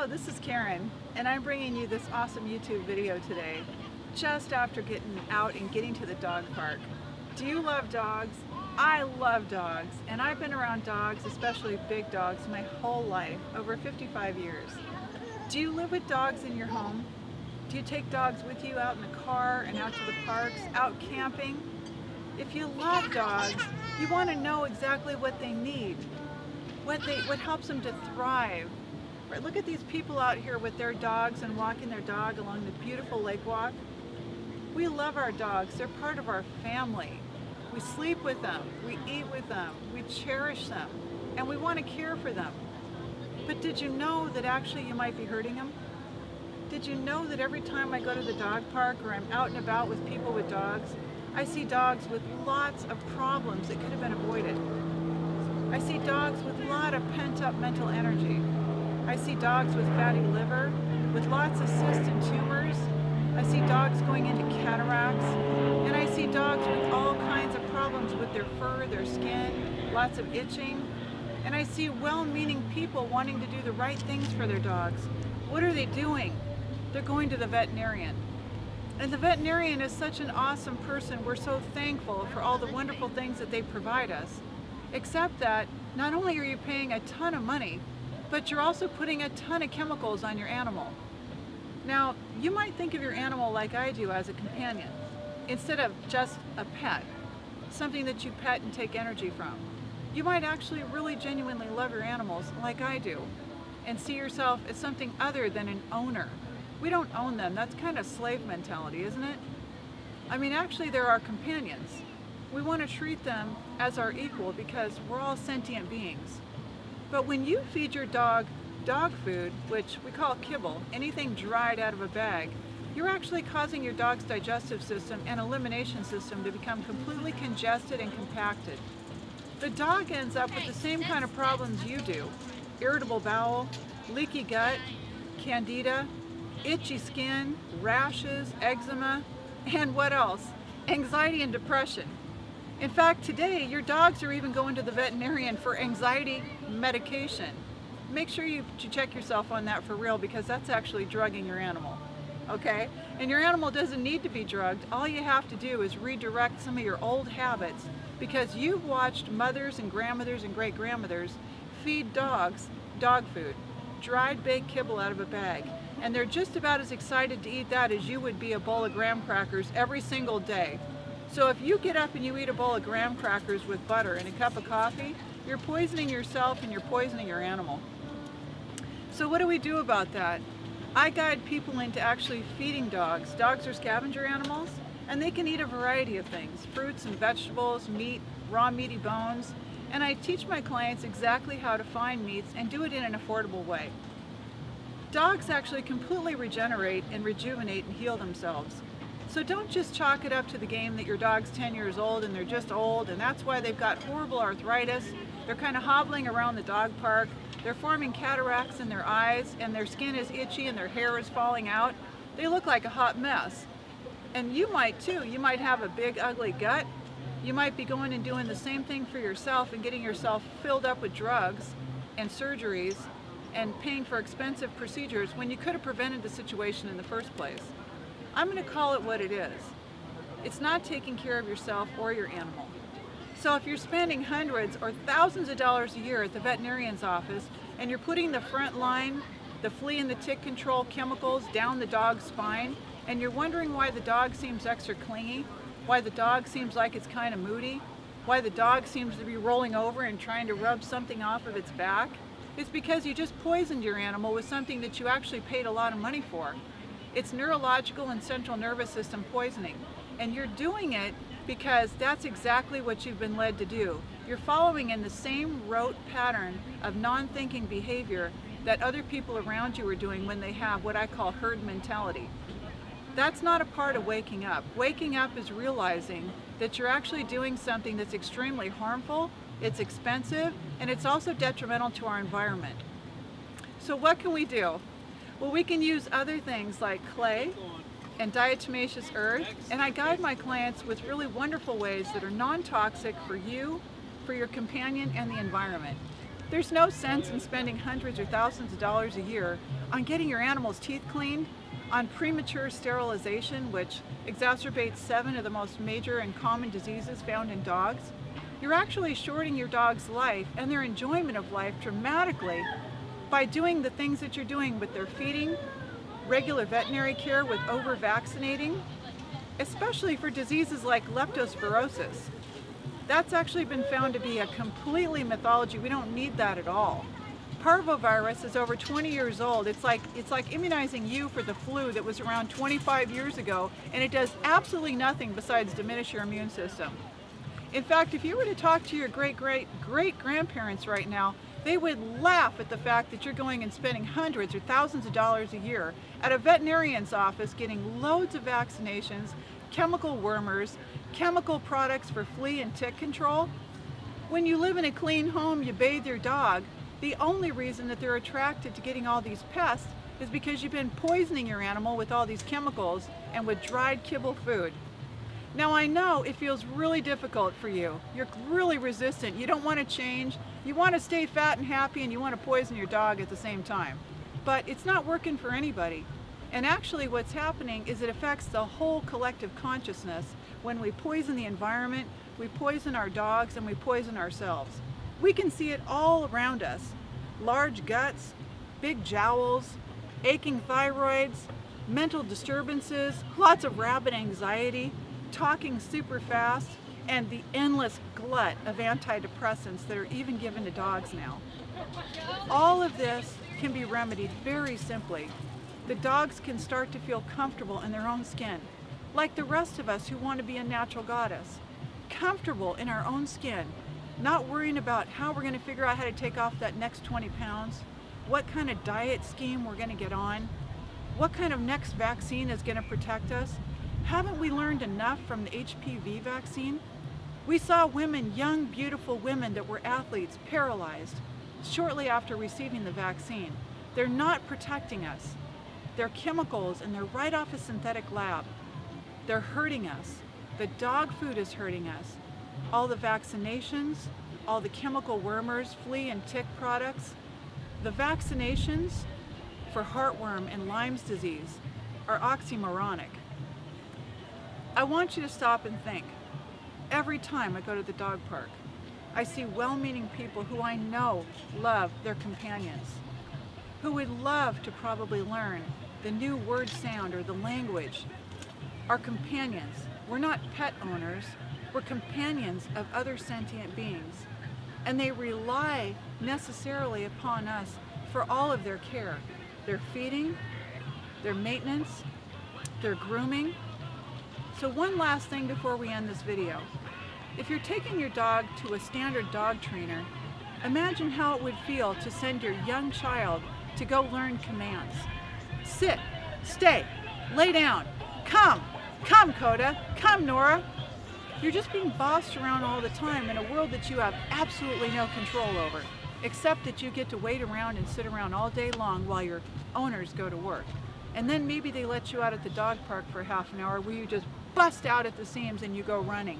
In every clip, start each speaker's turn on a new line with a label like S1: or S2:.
S1: Hello, this is Karen, and I'm bringing you this awesome YouTube video today, just after getting out and getting to the dog park. Do you love dogs? I love dogs, and I've been around dogs, especially big dogs, my whole life, over 55 years. Do you live with dogs in your home? Do you take dogs with you out in the car and out to the parks, out camping? If you love dogs, you want to know exactly what they need, what helps them to thrive. Right, look at these people out here with their dogs and walking their dog along the beautiful lake walk. We love our dogs. They're part of our family. We sleep with them, we eat with them, we cherish them, and we want to care for them. But did you know that actually you might be hurting them? Did you know that every time I go to the dog park or I'm out and about with people with dogs, I see dogs with lots of problems that could have been avoided. I see dogs with a lot of pent-up mental energy. I see dogs with fatty liver, with lots of cysts and tumors. I see dogs going into cataracts, and I see dogs with all kinds of problems with their fur, their skin, lots of itching. And I see well-meaning people wanting to do the right things for their dogs. What are they doing? They're going to the veterinarian. And the veterinarian is such an awesome person. We're so thankful for all the wonderful things that they provide us. Except that not only are you paying a ton of money, but you're also putting a ton of chemicals on your animal. Now, you might think of your animal like I do, as a companion, instead of just a pet, something that you pet and take energy from. You might actually really genuinely love your animals like I do, and see yourself as something other than an owner. We don't own them. That's kind of slave mentality, isn't it? I mean, actually, they're our companions. We want to treat them as our equal because we're all sentient beings. But when you feed your dog dog food, which we call kibble, anything dried out of a bag, you're actually causing your dog's digestive system and elimination system to become completely congested and compacted. The dog ends up with the same kind of problems you do: irritable bowel, leaky gut, candida, itchy skin, rashes, eczema, and what else? Anxiety and depression. In fact, today, your dogs are even going to the veterinarian for anxiety medication. Make sure you check yourself on that for real, because that's actually drugging your animal, okay? And your animal doesn't need to be drugged. All you have to do is redirect some of your old habits, because you've watched mothers and grandmothers and great-grandmothers feed dogs dog food, dried baked kibble out of a bag, and they're just about as excited to eat that as you would be a bowl of graham crackers every single day. So if you get up and you eat a bowl of graham crackers with butter and a cup of coffee, you're poisoning yourself and you're poisoning your animal. So what do we do about that? I guide people into actually feeding dogs. Dogs are scavenger animals, and they can eat a variety of things: fruits and vegetables, meat, raw meaty bones, and I teach my clients exactly how to find meats and do it in an affordable way. Dogs actually completely regenerate and rejuvenate and heal themselves. So don't just chalk it up to the game that your dog's 10 years old and they're just old, and that's why they've got horrible arthritis. They're kind of hobbling around the dog park. They're forming cataracts in their eyes, and their skin is itchy and their hair is falling out. They look like a hot mess. And you might too. You might have a big ugly gut. You might be going and doing the same thing for yourself and getting yourself filled up with drugs and surgeries and paying for expensive procedures when you could have prevented the situation in the first place. I'm going to call it what it is. It's not taking care of yourself or your animal. So if you're spending hundreds or thousands of dollars a year at the veterinarian's office, and you're putting the front line, the flea and the tick control chemicals down the dog's spine, and you're wondering why the dog seems extra clingy, why the dog seems like it's kind of moody, why the dog seems to be rolling over and trying to rub something off of its back, it's because you just poisoned your animal with something that you actually paid a lot of money for. It's neurological and central nervous system poisoning, and you're doing it because that's exactly what you've been led to do. You're following in the same rote pattern of non-thinking behavior that other people around you are doing when they have what I call herd mentality. That's not a part of waking up. Waking up is realizing that you're actually doing something that's extremely harmful, it's expensive, and it's also detrimental to our environment. So what can we do? Well, we can use other things like clay and diatomaceous earth, and I guide my clients with really wonderful ways that are non-toxic for you, for your companion, and the environment. There's no sense in spending hundreds or thousands of dollars a year on getting your animal's teeth cleaned, on premature sterilization, which exacerbates 7 of the most major and common diseases found in dogs. You're actually shorting your dog's life and their enjoyment of life dramatically by doing the things that you're doing with their feeding, regular veterinary care with over-vaccinating, especially for diseases like leptospirosis. That's actually been found to be a completely mythology. We don't need that at all. Parvovirus is over 20 years old. It's like immunizing you for the flu that was around 25 years ago, and it does absolutely nothing besides diminish your immune system. In fact, if you were to talk to your great-great-great-grandparents right now, they would laugh at the fact that you're going and spending hundreds or thousands of dollars a year at a veterinarian's office getting loads of vaccinations, chemical wormers, chemical products for flea and tick control. When you live in a clean home, you bathe your dog, the only reason that they're attracted to getting all these pests is because you've been poisoning your animal with all these chemicals and with dried kibble food. Now I know it feels really difficult for you. You're really resistant. You don't want to change. You want to stay fat and happy, and you want to poison your dog at the same time. But it's not working for anybody. And actually what's happening is it affects the whole collective consciousness. When we poison the environment, we poison our dogs, and we poison ourselves. We can see it all around us. Large guts, big jowls, aching thyroids, mental disturbances, lots of rabid anxiety, talking super fast, and the endless glut of antidepressants that are even given to dogs now. All of this can be remedied very simply. The dogs can start to feel comfortable in their own skin, like the rest of us who want to be a natural goddess. Comfortable in our own skin, not worrying about how we're going to figure out how to take off that next 20 pounds, what kind of diet scheme we're going to get on, what kind of next vaccine is going to protect us. Haven't we learned enough from the HPV vaccine? We saw women, young, beautiful women that were athletes, paralyzed shortly after receiving the vaccine. They're not protecting us. They're chemicals, and they're right off a synthetic lab. They're hurting us. The dog food is hurting us. All the vaccinations, all the chemical wormers, flea and tick products. The vaccinations for heartworm and Lyme's disease are oxymoronic. I want you to stop and think. Every time I go to the dog park, I see well-meaning people who I know love their companions, who would love to probably learn the new word sound or the language. Our companions. We're not pet owners, we're companions of other sentient beings, and they rely necessarily upon us for all of their care, their feeding, their maintenance, their grooming. So one last thing before we end this video. If you're taking your dog to a standard dog trainer, imagine how it would feel to send your young child to go learn commands. Sit, stay, lay down, come Coda, come Nora. You're just being bossed around all the time in a world that you have absolutely no control over, except that you get to wait around and sit around all day long while your owners go to work. And then maybe they let you out at the dog park for half an hour where you just bust out at the seams and you go running.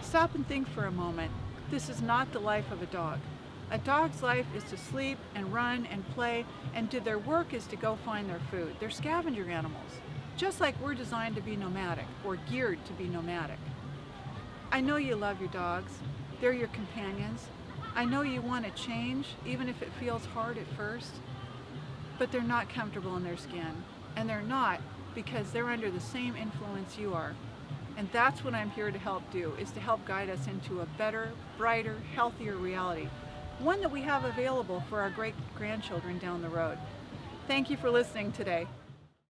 S1: Stop and think for a moment. This is not the life of a dog. A dog's life is to sleep and run and play, and their work is to go find their food. They're scavenger animals, just like we're designed to be nomadic or geared to be nomadic. I know you love your dogs. They're your companions. I know you want to change, even if it feels hard at first, but they're not comfortable in their skin, and they're not because they're under the same influence you are. And that's what I'm here to help do, is to help guide us into a better, brighter, healthier reality, one that we have available for our great-grandchildren down the road. Thank you for listening today.